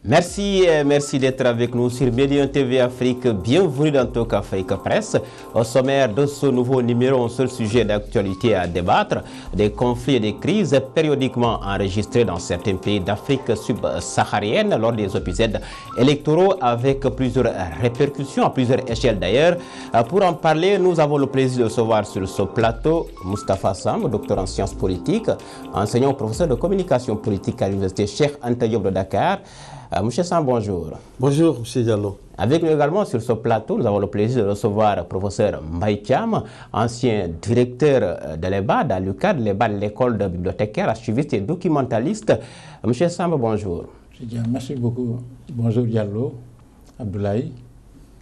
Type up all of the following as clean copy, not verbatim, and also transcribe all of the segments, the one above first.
Merci d'être avec nous sur Média TV Afrique. Bienvenue dans Talk Afrique Presse. Au sommaire de ce nouveau numéro, un seul sujet d'actualité à débattre, des conflits et des crises périodiquement enregistrés dans certains pays d'Afrique subsaharienne lors des épisodes électoraux avec plusieurs répercussions à plusieurs échelles d'ailleurs. Pour en parler, nous avons le plaisir de recevoir sur ce plateau Moustapha Sam, docteur en sciences politiques, enseignant professeur de communication politique à l'université Cheikh Anta Diop de Dakar. Monsieur Sam, bonjour. Bonjour, M. Diallo. Avec nous également sur ce plateau, nous avons le plaisir de recevoir le professeur Mbaye Thiam, ancien directeur de l'EBAD, à l'UCAD, l'EBAD, l'école de bibliothécaire, archiviste et documentaliste. Monsieur Sam, bonjour. Merci beaucoup. Bonjour Diallo, Abdoulaye.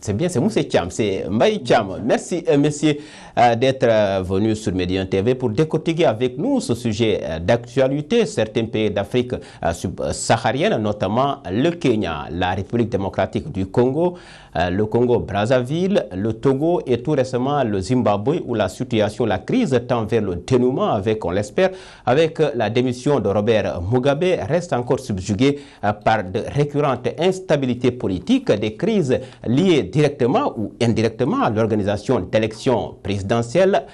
C'est bien, c'est Moussé Thiam, c'est Mbaye Thiam. Merci, messieurs, d'être venus sur Média TV pour décortiquer avec nous ce sujet d'actualité. Certains pays d'Afrique subsaharienne, notamment le Kenya, la République démocratique du Congo, le Congo-Brazzaville, le Togo et tout récemment le Zimbabwe, où la situation, la crise tend vers le dénouement avec, on l'espère, avec la démission de Robert Mugabe, reste encore subjuguée par de récurrentes instabilités politiques, des crises liées directement ou indirectement à l'organisation d'élections présidentielles,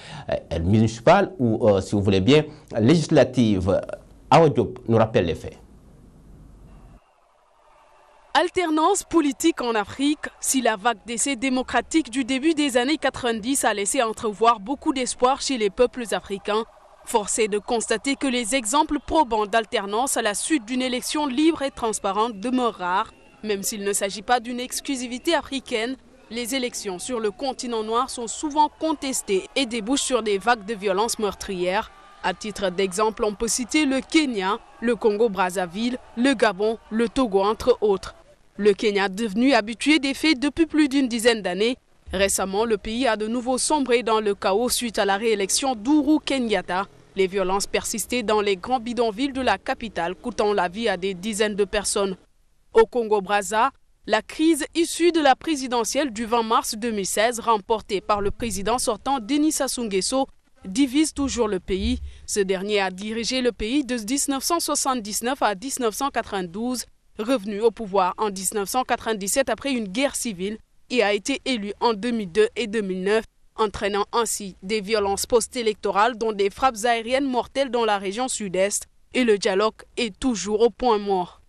municipales ou, si vous voulez bien, législatives. Awa Diop nous rappelle les faits. Alternance politique en Afrique, si la vague d'essais démocratiques du début des années 90 a laissé entrevoir beaucoup d'espoir chez les peuples africains, force est de constater que les exemples probants d'alternance à la suite d'une élection libre et transparente demeurent rares. Même s'il ne s'agit pas d'une exclusivité africaine, les élections sur le continent noir sont souvent contestées et débouchent sur des vagues de violences meurtrières. À titre d'exemple, on peut citer le Kenya, le Congo-Brazzaville, le Gabon, le Togo, entre autres. Le Kenya, devenu habitué des faits depuis plus d'une dizaine d'années, récemment, le pays a de nouveau sombré dans le chaos suite à la réélection d'Ourou Kenyatta. Les violences persistaient dans les grands bidonvilles de la capitale, coûtant la vie à des dizaines de personnes. Au Congo-Brazza, la crise issue de la présidentielle du 20 mars 2016, remportée par le président sortant Denis Sassou Nguesso, divise toujours le pays. Ce dernier a dirigé le pays de 1979 à 1992, revenu au pouvoir en 1997 après une guerre civile et a été élu en 2002 et 2009, entraînant ainsi des violences post-électorales dont des frappes aériennes mortelles dans la région sud-est, et le dialogue est toujours au point mort.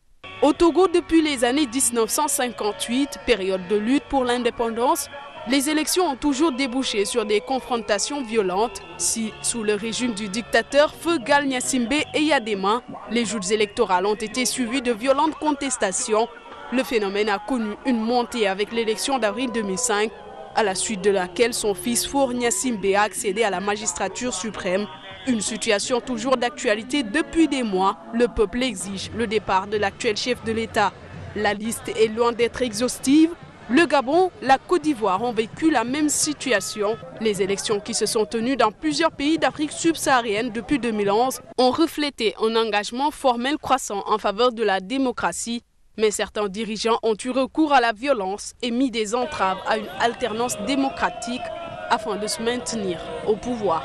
Au Togo, depuis les années 1958, période de lutte pour l'indépendance, les élections ont toujours débouché sur des confrontations violentes. Si, sous le régime du dictateur Feu Gnassingbé et Yadema, les joutes électorales ont été suivies de violentes contestations, le phénomène a connu une montée avec l'élection d'avril 2005, à la suite de laquelle son fils Faure Gnassingbé a accédé à la magistrature suprême. Une situation toujours d'actualité depuis des mois. Le peuple exige le départ de l'actuel chef de l'État. La liste est loin d'être exhaustive. Le Gabon, la Côte d'Ivoire ont vécu la même situation. Les élections qui se sont tenues dans plusieurs pays d'Afrique subsaharienne depuis 2011 ont reflété un engagement formel croissant en faveur de la démocratie. Mais certains dirigeants ont eu recours à la violence et mis des entraves à une alternance démocratique afin de se maintenir au pouvoir.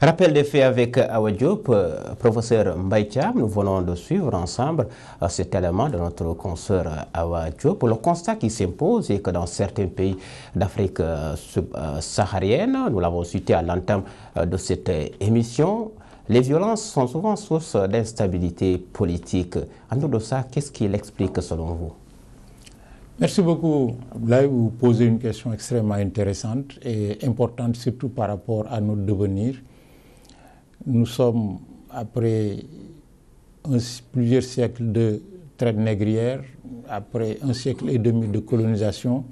Rappel des faits avec Awa Diop, professeur Mbaye Thiam. Nous venons de suivre ensemble cet élément de notre consoeur Awa Diop. Le constat qui s'impose est que dans certains pays d'Afrique subsaharienne, nous l'avons cité à l'entame de cette émission, les violences sont souvent source d'instabilité politique. En dehors de ça, qu'est-ce qui l'explique selon vous? Merci beaucoup. Là, vous posez une question extrêmement intéressante et importante, surtout par rapport à notre devenir. Nous sommes, après plusieurs siècles de traite négrière, après un siècle et demi de colonisation,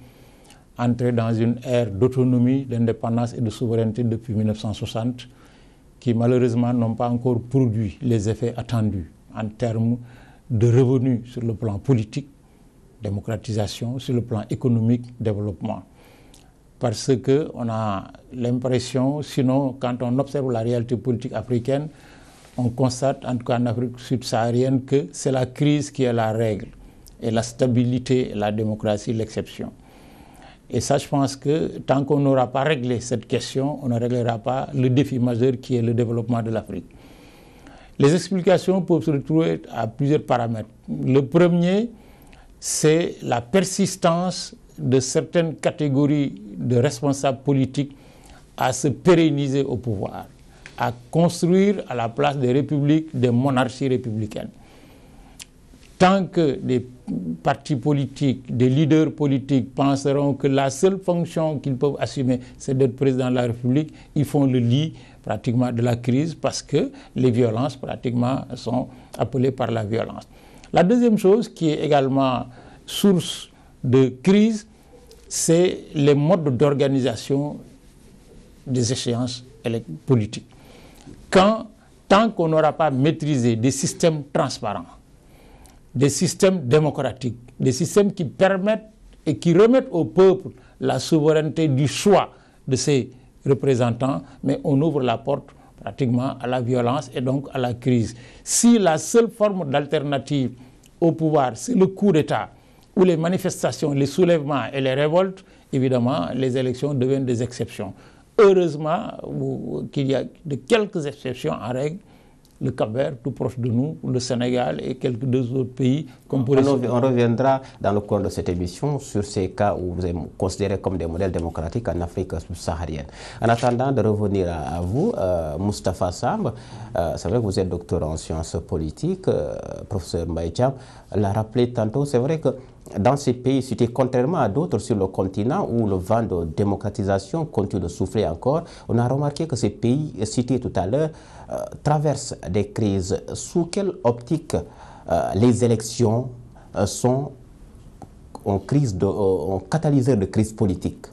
entrés dans une ère d'autonomie, d'indépendance et de souveraineté depuis 1960, qui malheureusement n'ont pas encore produit les effets attendus en termes de revenus sur le plan politique, démocratisation, sur le plan économique, développement. Parce qu'on a l'impression, sinon quand on observe la réalité politique africaine, on constate, en tout cas en Afrique subsaharienne, que c'est la crise qui est la règle, et la stabilité, la démocratie, l'exception. Et ça, je pense que tant qu'on n'aura pas réglé cette question, on ne réglera pas le défi majeur qui est le développement de l'Afrique. Les explications peuvent se retrouver à plusieurs paramètres. Le premier, c'est la persistance de certaines catégories de responsables politiques à se pérenniser au pouvoir, à construire à la place des républiques des monarchies républicaines. Tant que des partis politiques, des leaders politiques penseront que la seule fonction qu'ils peuvent assumer, c'est d'être président de la République, ils font le lit pratiquement de la crise parce que les violences pratiquement sont appelées par la violence. La deuxième chose qui est également source de crise, c'est les modes d'organisation des échéances politiques. Tant qu'on n'aura pas maîtrisé des systèmes transparents, des systèmes démocratiques, des systèmes qui permettent et qui remettent au peuple la souveraineté du choix de ses représentants, mais on ouvre la porte pratiquement à la violence et donc à la crise. Si la seule forme d'alternative au pouvoir, c'est le coup d'État, ou les manifestations, les soulèvements et les révoltes, évidemment, les élections deviennent des exceptions. Heureusement qu'il y a de quelques exceptions en règle, le Cap-Vert, tout proche de nous, le Sénégal et quelques deux autres pays. On reviendra dans le cours de cette émission sur ces cas où vous êtes considérés comme des modèles démocratiques en Afrique subsaharienne. En attendant de revenir à vous, Moustapha Samb, c'est vrai que vous êtes docteur en sciences politiques, professeur Mbaye Thiam l'a rappelé tantôt, c'est vrai que dans ces pays cités, contrairement à d'autres sur le continent où le vent de démocratisation continue de souffler encore, on a remarqué que ces pays cités tout à l'heure traversent des crises. Sous quelle optique les élections sont un catalyseur de crise politique?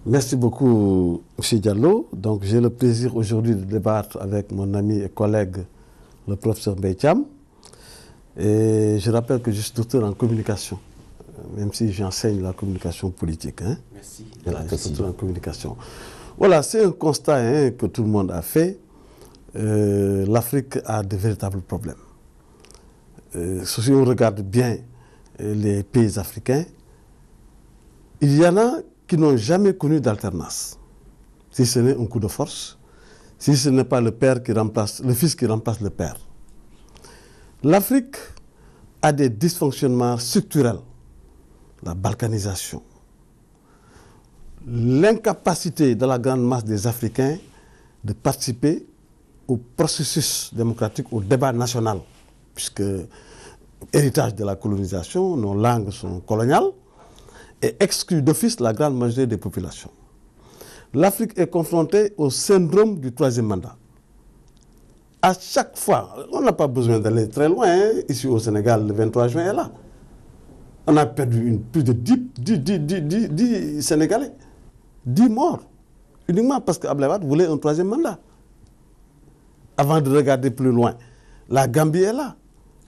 Merci beaucoup, M. Diallo. Donc, j'ai le plaisir aujourd'hui de débattre avec mon ami et collègue, le professeur Mbaye Thiam. Et je rappelle que je suis docteur en communication, même si j'enseigne la communication politique. Hein. Merci. Voilà, je suis docteur en communication. Voilà, c'est un constat que tout le monde a fait. L'Afrique a de véritables problèmes. Si on regarde bien les pays africains, il y en a qui n'ont jamais connu d'alternance. Si ce n'est un coup de force, si ce n'est pas le fils qui remplace le père. L'Afrique a des dysfonctionnements structurels, la balkanisation, l'incapacité de la grande masse des Africains de participer au processus démocratique, au débat national, puisque héritage de la colonisation, nos langues sont coloniales, et exclut d'office la grande majorité des populations. L'Afrique est confrontée au syndrome du troisième mandat. À chaque fois, on n'a pas besoin d'aller très loin. Ici au Sénégal, le 23 juin est là. On a perdu plus de 10 Sénégalais. 10 morts. Uniquement parce qu'Abdoulaye Wade voulait un troisième mandat. Avant de regarder plus loin, la Gambie est là.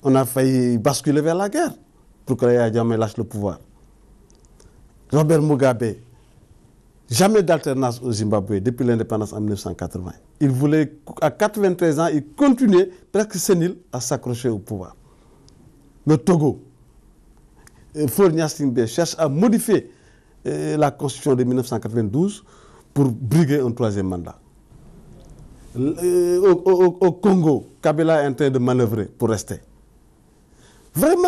On a failli basculer vers la guerre pour que Yahya Jammeh lâche le pouvoir. Robert Mugabe, jamais d'alternance au Zimbabwe depuis l'indépendance en 1980. Il voulait, à 93 ans, il continuait presque sénile à s'accrocher au pouvoir. Le Togo, Faure Gnassingbé cherche à modifier la constitution de 1992 pour briguer un troisième mandat. Au Congo, Kabila est en train de manœuvrer pour rester. Vraiment,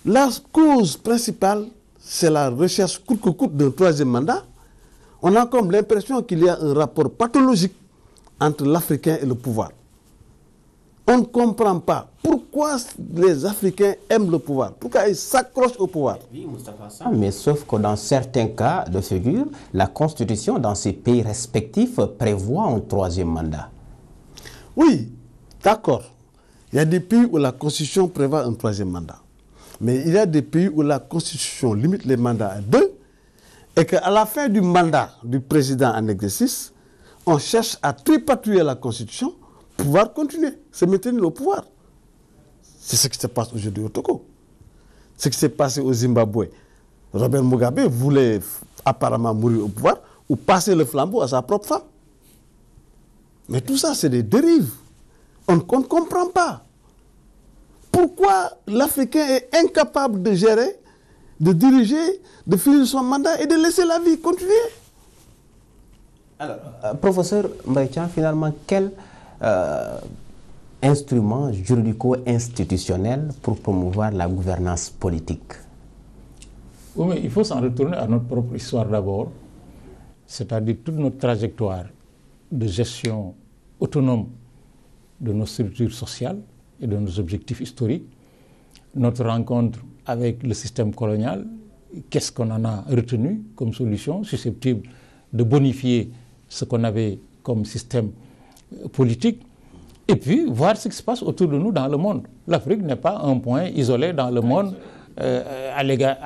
la cause principale, c'est la recherche coûte que coûte d'un troisième mandat. On a comme l'impression qu'il y a un rapport pathologique entre l'Africain et le pouvoir. On ne comprend pas pourquoi les Africains aiment le pouvoir, pourquoi ils s'accrochent au pouvoir. Oui, Moustapha Samb, mais sauf que dans certains cas de figure, la Constitution dans ces pays respectifs prévoit un troisième mandat. Oui, d'accord. Il y a des pays où la Constitution prévoit un troisième mandat. Mais il y a des pays où la Constitution limite les mandats à 2 et qu'à la fin du mandat du président en exercice, on cherche à tripatouiller la Constitution pour pouvoir continuer, se maintenir au pouvoir. C'est ce qui se passe aujourd'hui au Togo. Ce qui s'est passé au Zimbabwe. Robert Mugabe voulait apparemment mourir au pouvoir ou passer le flambeau à sa propre femme. Mais tout ça, c'est des dérives. On ne comprend pas. Pourquoi l'Africain est incapable de gérer, de diriger, de finir son mandat et de laisser la vie continuer? Alors, professeur Mbaye Thiam, finalement, quelle instruments juridico-institutionnels pour promouvoir la gouvernance politique? Oui, mais il faut s'en retourner à notre propre histoire d'abord, c'est-à-dire toute notre trajectoire de gestion autonome de nos structures sociales et de nos objectifs historiques, notre rencontre avec le système colonial, qu'est-ce qu'on en a retenu comme solution susceptible de bonifier ce qu'on avait comme système politique, et puis voir ce qui se passe autour de nous dans le monde. L'Afrique n'est pas un point isolé dans le monde à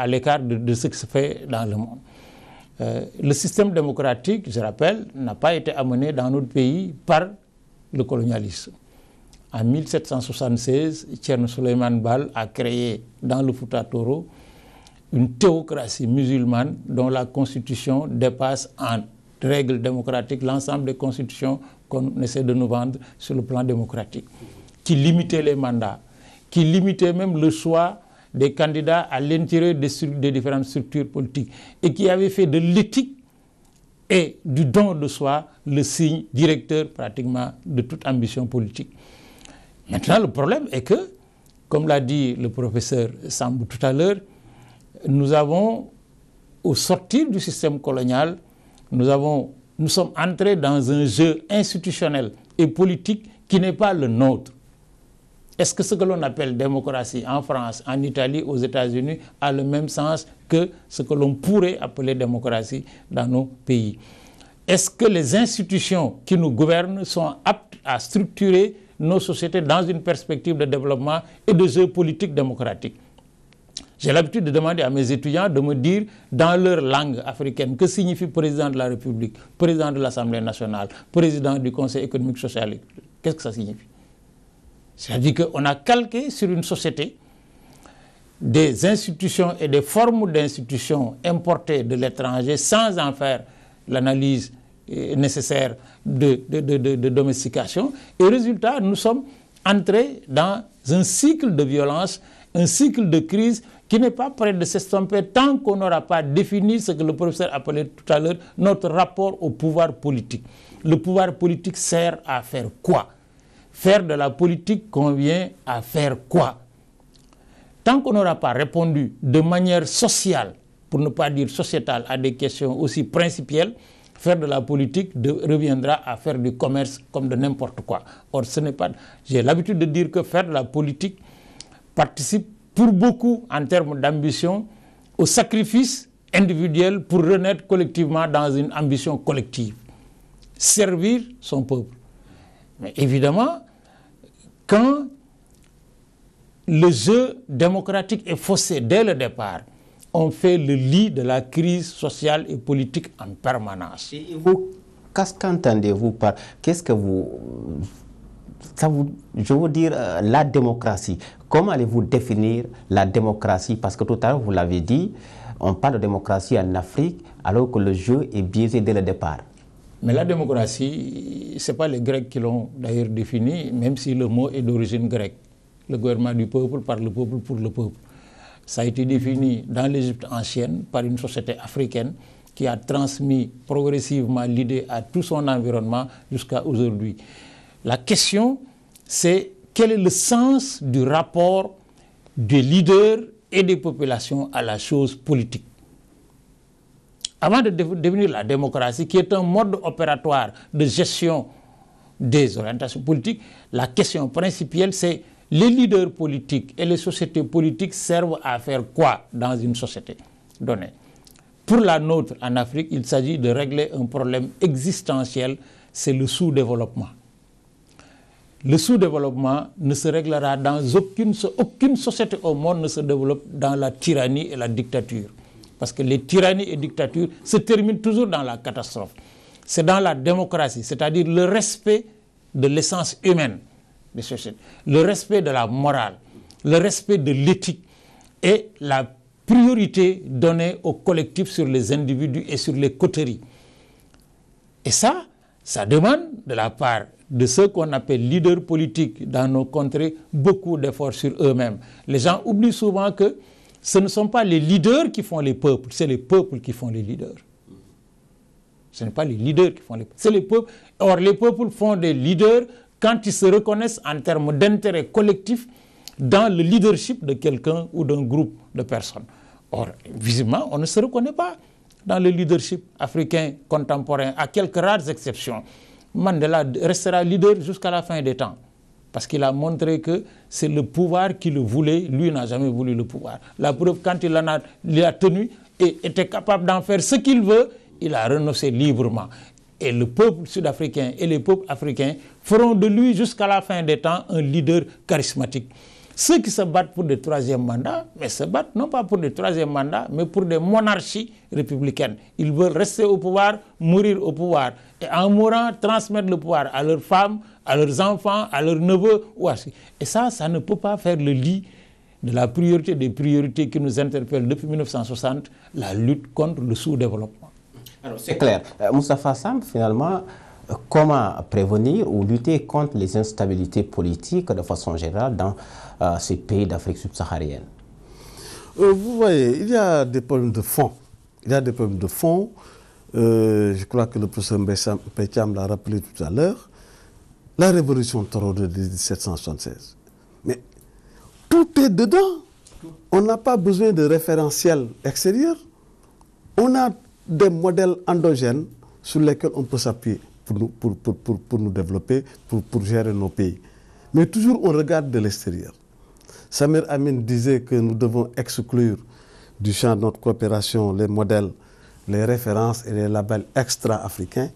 l'écart de ce qui se fait dans le monde. Le système démocratique, je rappelle, n'a pas été amené dans notre pays par le colonialisme. En 1776, Thierno Souleymane Baal a créé dans le Fouta Toro une théocratie musulmane dont la constitution dépasse en règles démocratiques l'ensemble des constitutions qu'on essaie de nous vendre sur le plan démocratique, qui limitait les mandats, qui limitait même le choix des candidats à l'intérieur des différentes structures politiques et qui avait fait de l'éthique et du don de soi le signe directeur pratiquement de toute ambition politique. Maintenant, le problème est que, comme l'a dit le professeur Sambou tout à l'heure, nous avons, au sortir du système colonial, nous sommes entrés dans un jeu institutionnel et politique qui n'est pas le nôtre. Est-ce que ce que l'on appelle démocratie en France, en Italie, aux États-Unis a le même sens que ce que l'on pourrait appeler démocratie dans nos pays? Est-ce que les institutions qui nous gouvernent sont aptes à structurer nos sociétés dans une perspective de développement et de jeu politique démocratique? J'ai l'habitude de demander à mes étudiants de me dire dans leur langue africaine que signifie président de la République, président de l'Assemblée nationale, président du Conseil économique, social. Qu'est-ce que ça signifie? C'est-à-dire qu'on a calqué sur une société des institutions et des formes d'institutions importées de l'étranger sans en faire l'analyse nécessaire de domestication. Et résultat, nous sommes entrés dans un cycle de violence, un cycle de crise qui n'est pas prêt de s'estomper tant qu'on n'aura pas défini ce que le professeur appelait tout à l'heure notre rapport au pouvoir politique. Le pouvoir politique sert à faire quoi? Faire de la politique convient à faire quoi? Tant qu'on n'aura pas répondu de manière sociale, pour ne pas dire sociétale, à des questions aussi principielles, faire de la politique reviendra à faire du commerce comme de n'importe quoi. Or, ce n'est pas... J'ai l'habitude de dire que faire de la politique participe pour beaucoup, en termes d'ambition, au sacrifice individuel pour renaître collectivement dans une ambition collective. Servir son peuple. Mais évidemment, quand le jeu démocratique est faussé dès le départ, on fait le lit de la crise sociale et politique en permanence. Et vous, qu'est-ce qu'entendez-vous par... Qu'est-ce que vous... je veux dire, la démocratie. Comment allez-vous définir la démocratie? Parce que tout à l'heure, vous l'avez dit, on parle de démocratie en Afrique, alors que le jeu est biaisé dès le départ. Mais la démocratie, ce n'est pas les Grecs qui l'ont d'ailleurs définie, même si le mot est d'origine grecque. Le gouvernement du peuple, par le peuple, pour le peuple. Ça a été défini dans l'Égypte ancienne par une société africaine qui a transmis progressivement l'idée à tout son environnement jusqu'à aujourd'hui. La question, c'est quel est le sens du rapport des leaders et des populations à la chose politique. Avant de devenir la démocratie, qui est un mode opératoire de gestion des orientations politiques, la question principale, c'est les leaders politiques et les sociétés politiques servent à faire quoi dans une société donnée? Pour la nôtre en Afrique, il s'agit de régler un problème existentiel, c'est le sous-développement. Le sous-développement ne se réglera dans aucune société au monde ne se développe dans la tyrannie et la dictature. Parce que les tyrannies et dictatures se terminent toujours dans la catastrophe. C'est dans la démocratie, c'est-à-dire le respect de l'essence humaine des sociétés, le respect de la morale, le respect de l'éthique et la priorité donnée au collectif sur les individus et sur les coteries. Et ça demande de la part de ceux qu'on appelle leaders politiques dans nos contrées beaucoup d'efforts sur eux-mêmes. Les gens oublient souvent que ce ne sont pas les leaders qui font les peuples, c'est les peuples qui font les leaders. Ce n'est pas les leaders qui font les peuples, c'est les peuples. Or, les peuples font des leaders quand ils se reconnaissent en termes d'intérêt collectif dans le leadership de quelqu'un ou d'un groupe de personnes. Or, visiblement, on ne se reconnaît pas dans le leadership africain contemporain, à quelques rares exceptions. Mandela restera leader jusqu'à la fin des temps, parce qu'il a montré que c'est le pouvoir qui le voulait, lui n'a jamais voulu le pouvoir. La preuve, quand il a tenu et était capable d'en faire ce qu'il veut, il a renoncé librement. Et le peuple sud-africain et les peuples africains feront de lui jusqu'à la fin des temps un leader charismatique. Ceux qui se battent pour des troisièmes mandats, mais se battent non pas pour des troisièmes mandats, mais pour des monarchies républicaines. Ils veulent rester au pouvoir, mourir au pouvoir. Et en mourant, transmettre le pouvoir à leurs femmes, à leurs enfants, à leurs neveux. Et ça ne peut pas faire le lit de la priorité des priorités qui nous interpellent depuis 1960, la lutte contre le sous-développement. Alors c'est clair. Moustapha Samb, finalement, comment prévenir ou lutter contre les instabilités politiques de façon générale dans ces pays d'Afrique subsaharienne? Vous voyez, il y a des problèmes de fond. Je crois que le professeur Mbaye-Thiam l'a rappelé tout à l'heure. La révolution Toro de 1776. Mais tout est dedans. On n'a pas besoin de référentiel extérieur. On a des modèles endogènes sur lesquels on peut s'appuyer pour nous développer, pour gérer nos pays. Mais toujours on regarde de l'extérieur. Samir Amin disait que nous devons exclure du champ de notre coopération les modèles, les références et les labels extra-africains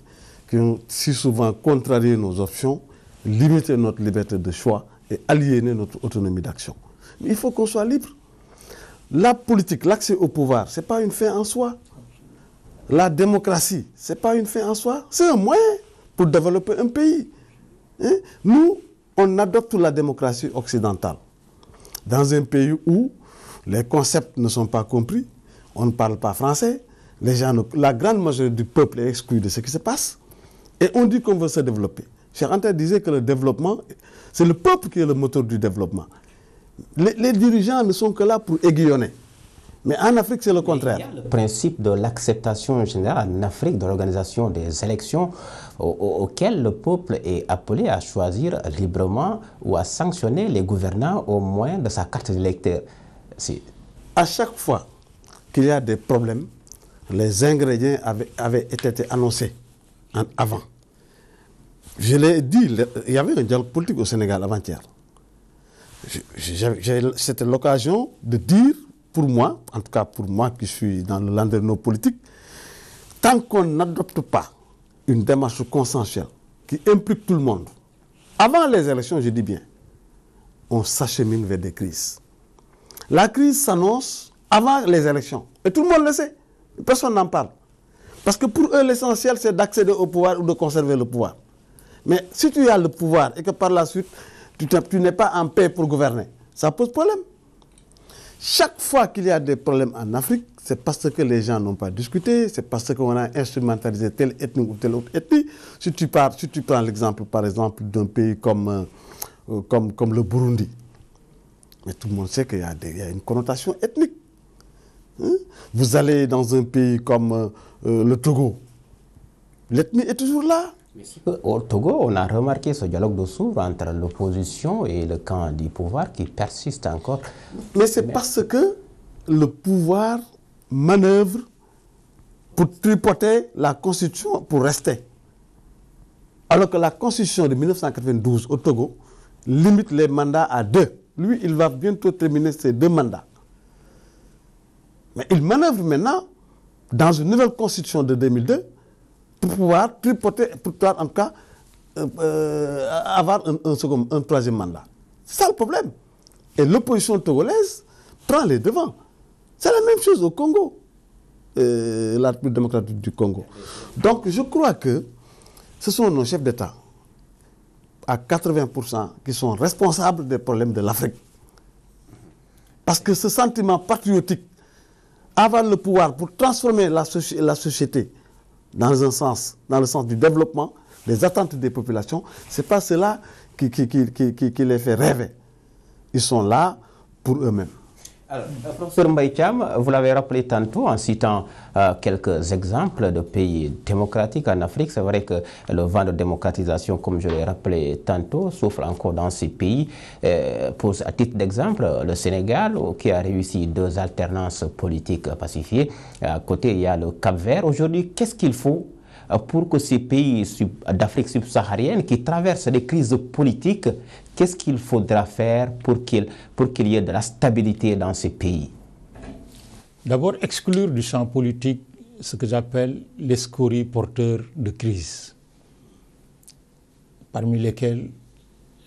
qui ont si souvent contrarié nos options, limité notre liberté de choix et aliéné notre autonomie d'action. Mais il faut qu'on soit libre. La politique, l'accès au pouvoir, ce n'est pas une fin en soi. La démocratie, ce n'est pas une fin en soi, c'est un moyen pour développer un pays. Nous, on adopte la démocratie occidentale. Dans un pays où les concepts ne sont pas compris, on ne parle pas français, la grande majorité du peuple est exclue de ce qui se passe, et on dit qu'on veut se développer. Cheikh Anta disait que le développement, c'est le peuple qui est le moteur du développement. Les dirigeants ne sont que là pour aiguillonner. Mais en Afrique, c'est le contraire. Il y a le principe de l'acceptation générale en Afrique de l'organisation des élections auxquelles le peuple est appelé à choisir librement ou à sanctionner les gouvernants au moyen de sa carte d'électeur. À chaque fois qu'il y a des problèmes, les ingrédients avaient été annoncés avant. Je l'ai dit, il y avait un dialogue politique au Sénégal avant-hier. C'était l'occasion de dire, pour moi, en tout cas pour moi qui suis dans le landerneau politique, tant qu'on n'adopte pas une démarche consensuelle qui implique tout le monde, avant les élections, je dis bien, on s'achemine vers des crises. La crise s'annonce avant les élections. Et tout le monde le sait. Personne n'en parle. Parce que pour eux, l'essentiel, c'est d'accéder au pouvoir ou de conserver le pouvoir. Mais si tu as le pouvoir et que par la suite, tu n'es pas en paix pour gouverner, ça pose problème. Chaque fois qu'il y a des problèmes en Afrique, c'est parce que les gens n'ont pas discuté, c'est parce qu'on a instrumentalisé telle ethnie ou telle autre ethnie. Si tu prends l'exemple, par exemple, d'un pays comme le Burundi, mais tout le monde sait qu'il y a une connotation ethnique. Vous allez dans un pays comme le Togo, l'ethnie est toujours là. Au Togo, on a remarqué ce dialogue de sourds entre l'opposition et le camp du pouvoir qui persiste encore. Mais c'est parce que le pouvoir manœuvre pour tripoter la Constitution pour rester. Alors que la Constitution de 1992 au Togo limite les mandats à 2. Lui, il va bientôt terminer ses 2 mandats. Mais il manœuvre maintenant dans une nouvelle Constitution de 2002 pour pouvoir tripoter, pour pouvoir en tout cas avoir un troisième mandat. C'est ça le problème. Et l'opposition togolaise prend les devants. C'est la même chose au Congo, la République démocratique du Congo. Donc je crois que ce sont nos chefs d'État, à 80%, qui sont responsables des problèmes de l'Afrique. Parce que ce sentiment patriotique, avoir le pouvoir pour transformer la société dans le sens du développement, des attentes des populations, ce n'est pas cela qui les fait rêver. Ils sont là pour eux-mêmes. Alors, professeur Mbaye Thiam, vous l'avez rappelé tantôt en citant quelques exemples de pays démocratiques en Afrique. C'est vrai que le vent de démocratisation, comme je l'ai rappelé tantôt, souffle encore dans ces pays. Pose à titre d'exemple le Sénégal, qui a réussi 2 alternances politiques pacifiées. À côté, il y a le Cap-Vert. Aujourd'hui, qu'est-ce qu'il faut pour que ces pays d'Afrique subsaharienne qui traversent des crises politiques, qu'est-ce qu'il faudra faire pour qu'il y ait de la stabilité dans ces pays? D'abord, exclure du champ politique ce que j'appelle les scories porteurs de crise, parmi lesquels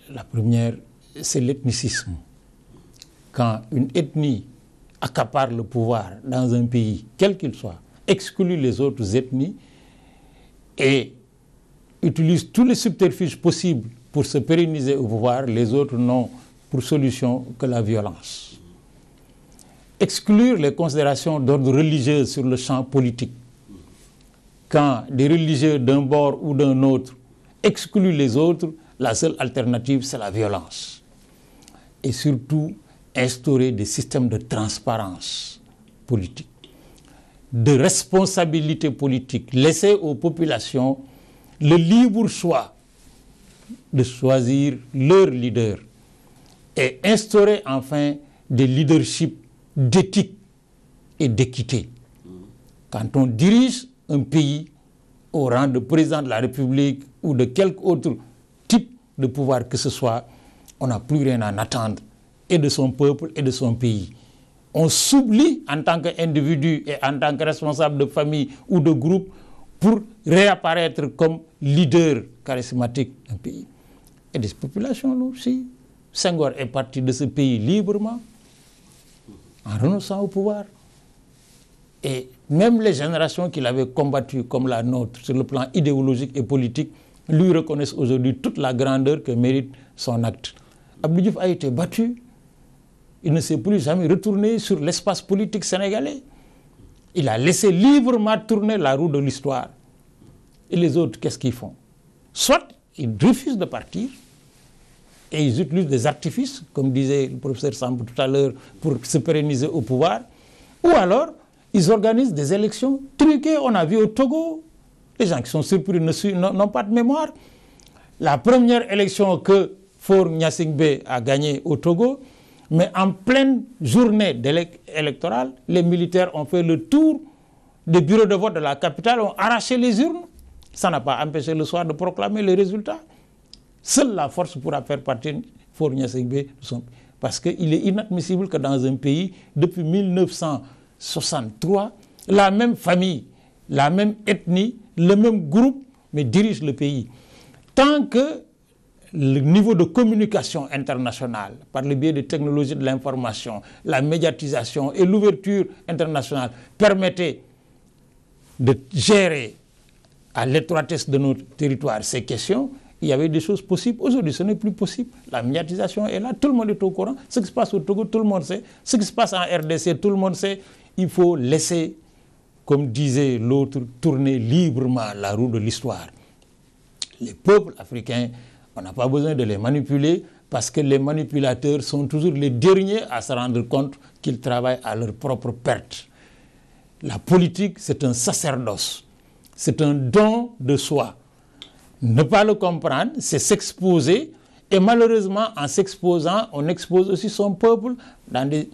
la première, c'est l'ethnicisme. Quand une ethnie accapare le pouvoir dans un pays, quel qu'il soit, exclut les autres ethnies et utilise tous les subterfuges possibles pour se pérenniser au pouvoir, les autres n'ont pour solution que la violence. Exclure les considérations d'ordre religieux sur le champ politique. Quand des religieux d'un bord ou d'un autre excluent les autres, la seule alternative, c'est la violence. Et surtout, instaurer des systèmes de transparence politique, de responsabilité politique, laisser aux populations le libre choix de choisir leur leader et instaurer enfin des leaderships d'éthique et d'équité. Quand on dirige un pays au rang de président de la République ou de quelque autre type de pouvoir que ce soit, on n'a plus rien à attendre et de son peuple et de son pays. On s'oublie en tant qu'individu et en tant que responsable de famille ou de groupe pour réapparaître comme leader charismatique d'un pays. Et des populations, nous aussi. Senghor est parti de ce pays librement, en renonçant au pouvoir. Et même les générations qu'il avait combattues, comme la nôtre, sur le plan idéologique et politique, lui reconnaissent aujourd'hui toute la grandeur que mérite son acte. Abdou Diouf a été battu. Il ne s'est plus jamais retourné sur l'espace politique sénégalais. Il a laissé librement tourner la roue de l'histoire. Et les autres, qu'est-ce qu'ils font? Soit ils refusent de partir et ils utilisent des artifices, comme disait le professeur Samb tout à l'heure, pour se pérenniser au pouvoir, ou alors ils organisent des élections truquées. On a vu au Togo, les gens qui sont surpris n'ont pas de mémoire. La première élection que Faure Gnassingbé a gagnée au Togo, mais en pleine journée électorale, les militaires ont fait le tour des bureaux de vote de la capitale, ont arraché les urnes. Ça n'a pas empêché le soir de proclamer les résultats. Seule la force pourra faire partir Faure Gnassingbé. Parce qu'il est inadmissible que dans un pays, depuis 1963, la même famille, la même ethnie, le même groupe, mais dirige le pays. Tant que le niveau de communication internationale, par le biais des technologies de l'information, la médiatisation et l'ouverture internationale permettaient de gérer à l'étroitesse de notre territoire ces questions, il y avait des choses possibles. Aujourd'hui, ce n'est plus possible. La médiatisation est là, tout le monde est au courant. Ce qui se passe au Togo, tout le monde sait. Ce qui se passe en RDC, tout le monde sait. Il faut laisser, comme disait l'autre, tourner librement la roue de l'histoire. Les peuples africains, on n'a pas besoin de les manipuler parce que les manipulateurs sont toujours les derniers à se rendre compte qu'ils travaillent à leur propre perte. La politique, c'est un sacerdoce. C'est un don de soi. Ne pas le comprendre, c'est s'exposer. Et malheureusement, en s'exposant, on expose aussi son peuple dans des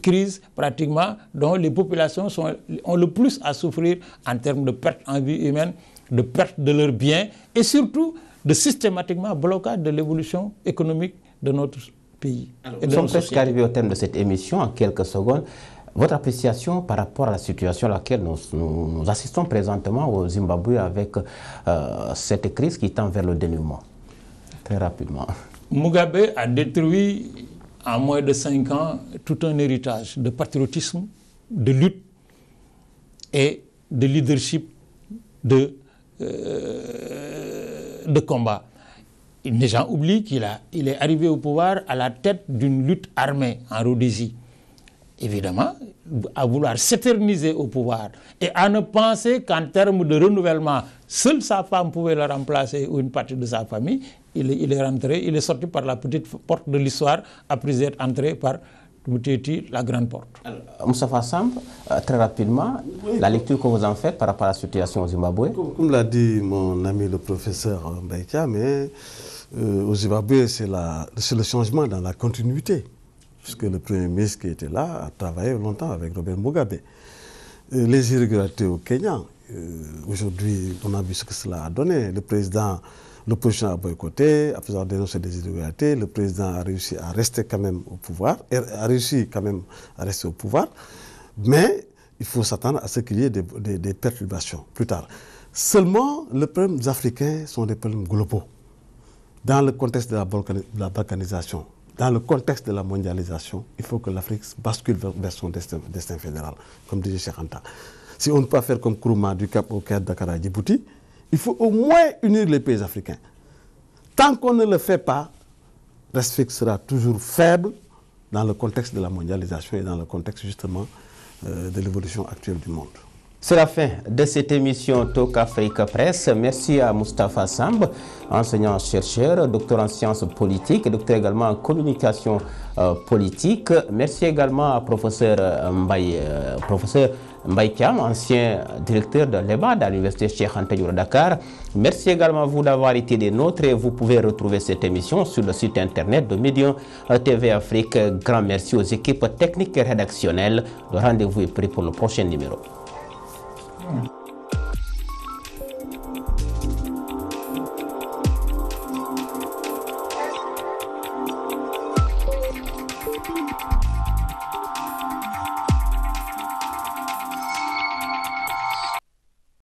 crises pratiquement dont les populations ont le plus à souffrir en termes de perte en vie humaine, de perte de leurs biens et surtout de systématiquement blocage de l'évolution économique de notre pays. Alors, nous sommes presque arrivés au terme de cette émission en quelques secondes. Votre appréciation par rapport à la situation à laquelle nous assistons présentement au Zimbabwe avec cette crise qui tend vers le dénouement? Très rapidement. Mugabe a détruit en moins de 5 ans tout un héritage de patriotisme, de lutte et de leadership de combat. Les gens oublient qu'il est arrivé au pouvoir à la tête d'une lutte armée en Rhodésie. Évidemment, à vouloir s'éterniser au pouvoir et à ne penser qu'en termes de renouvellement, seule sa femme pouvait le remplacer ou une partie de sa famille, il est rentré, il est sorti par la petite porte de l'histoire après être entré par la grande porte. Moustapha Samb, très rapidement, la lecture que vous en faites par rapport à la situation au Zimbabwe. Comme l'a dit mon ami le professeur Mbaïka, mais au Zimbabwe, c'est le changement dans la continuité. Puisque le Premier ministre qui était là a travaillé longtemps avec Robert Mugabe. Les irrégularités au Kenya, aujourd'hui, on a vu ce que cela a donné. Le président, l'opposition a boycotté, à faisant dénoncer des irrégularités. Le président a réussi à rester quand même au pouvoir, mais il faut s'attendre à ce qu'il y ait des perturbations plus tard. Seulement, les problèmes africains sont des problèmes globaux. Dans le contexte de la balkanisation, dans le contexte de la mondialisation, il faut que l'Afrique bascule vers son destin fédéral, comme disait Cheikh Anta. Si on ne peut pas faire comme Nkrumah du Cap au Caire, Dakar à Djibouti, il faut au moins unir les pays africains. Tant qu'on ne le fait pas, l'Afrique sera toujours faible dans le contexte de la mondialisation et dans le contexte justement de l'évolution actuelle du monde. C'est la fin de cette émission Talk Africa Press. Merci à Moustapha Samb, enseignant-chercheur, docteur en sciences politiques, docteur également en communication politique. Merci également à professeur Mbaye Thiam, ancien directeur de l'EBAD à l'université Cheikh Anta Diop de Dakar. Merci également à vous d'avoir été des nôtres et vous pouvez retrouver cette émission sur le site internet de Médian TV Afrique. Grand merci aux équipes techniques et rédactionnelles. Le rendez-vous est pris pour le prochain numéro.